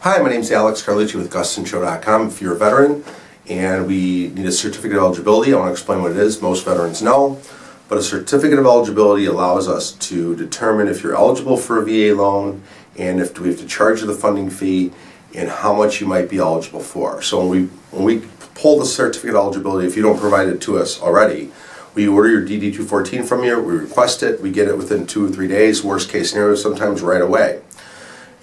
Hi, my name is Alex Carlucci with GustanCho.com. If you're a veteran and we need a certificate of eligibility, I want to explain what it is. Most veterans know, but a certificate of eligibility allows us to determine if you're eligible for a VA loan and if we have to charge you the funding fee and how much you might be eligible for. So when we pull the certificate of eligibility, if you don't provide it to us already, we order your DD-214 from you, we request it, we get it within 2 or 3 days, worst case scenario, sometimes right away.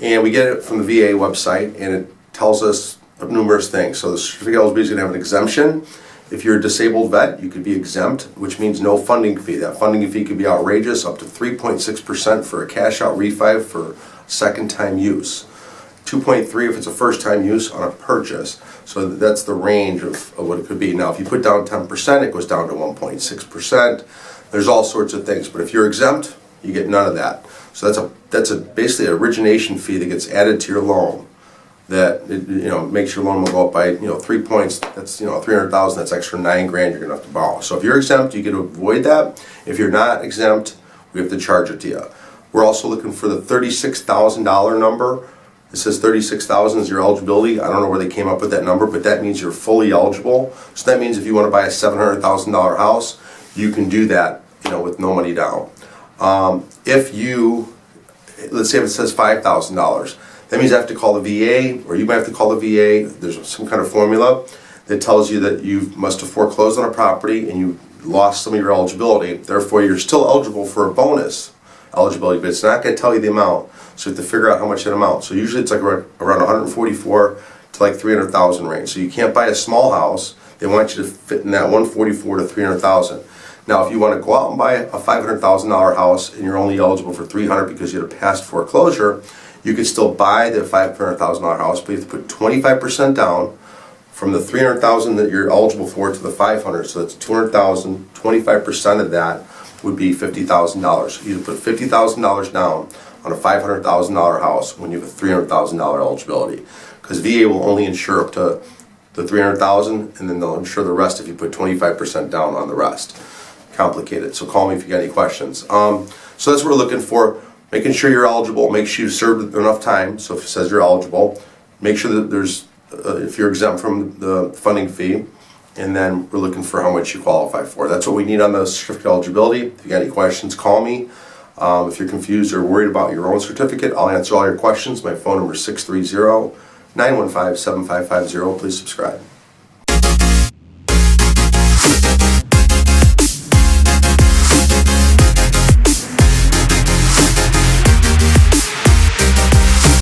And we get it from the VA website, and it tells us numerous things. So the certificate of eligibility is going to have an exemption. If you're a disabled vet, you could be exempt, which means no funding fee. That funding fee could be outrageous, up to 3.6% for a cash-out refi for second-time use. 2.3 if it's a first-time use on a purchase. So that's the range of what it could be. Now, if you put down 10%, it goes down to 1.6%. There's all sorts of things, but if you're exempt, you get none of that. So that's basically an origination fee that gets added to your loan. That makes your loan will go up by 3 points. That's $300,000. That's extra $9,000 you're gonna have to borrow. So if you're exempt, you get to avoid that. If you're not exempt, we have to charge it to you. We're also looking for the $36,000 number. It says 36,000 is your eligibility. I don't know where they came up with that number, but that means you're fully eligible. So that means if you want to buy a $700,000 house, you can do that, with no money down. If you, let's say if it says $5,000, that means I have to call the VA, or you might have to call the VA. There's some kind of formula that tells you that you must have foreclosed on a property and you lost some of your eligibility. Therefore, you're still eligible for a bonus eligibility, but it's not going to tell you the amount. So you have to figure out how much that amount. So usually it's like around 144 to like 300,000 range. So you can't buy a small house. They want you to fit in that 144 to 300,000. Now, if you want to go out and buy a $500,000 house and you're only eligible for 300 because you had a past foreclosure, you could still buy the $500,000 house, but you have to put 25% down from the 300,000 that you're eligible for to the 500. So that's 200,000. 25% of that would be $50,000. You put $50,000 down on a $500,000 house when you have a $300,000 eligibility, because VA will only insure up to the $300,000, and then they'll insure the rest if you put 25% down on the rest. Complicated. So call me if you got any questions. So that's what we're looking for. Making sure you're eligible. Make sure you've served enough time. So if it says you're eligible, make sure that there's if you're exempt from the funding fee, and then we're looking for how much you qualify for. That's what we need on the certificate of eligibility. If you got any questions, call me. If you're confused or worried about your own certificate, I'll answer all your questions. My phone number is 630-915-7550. Please subscribe.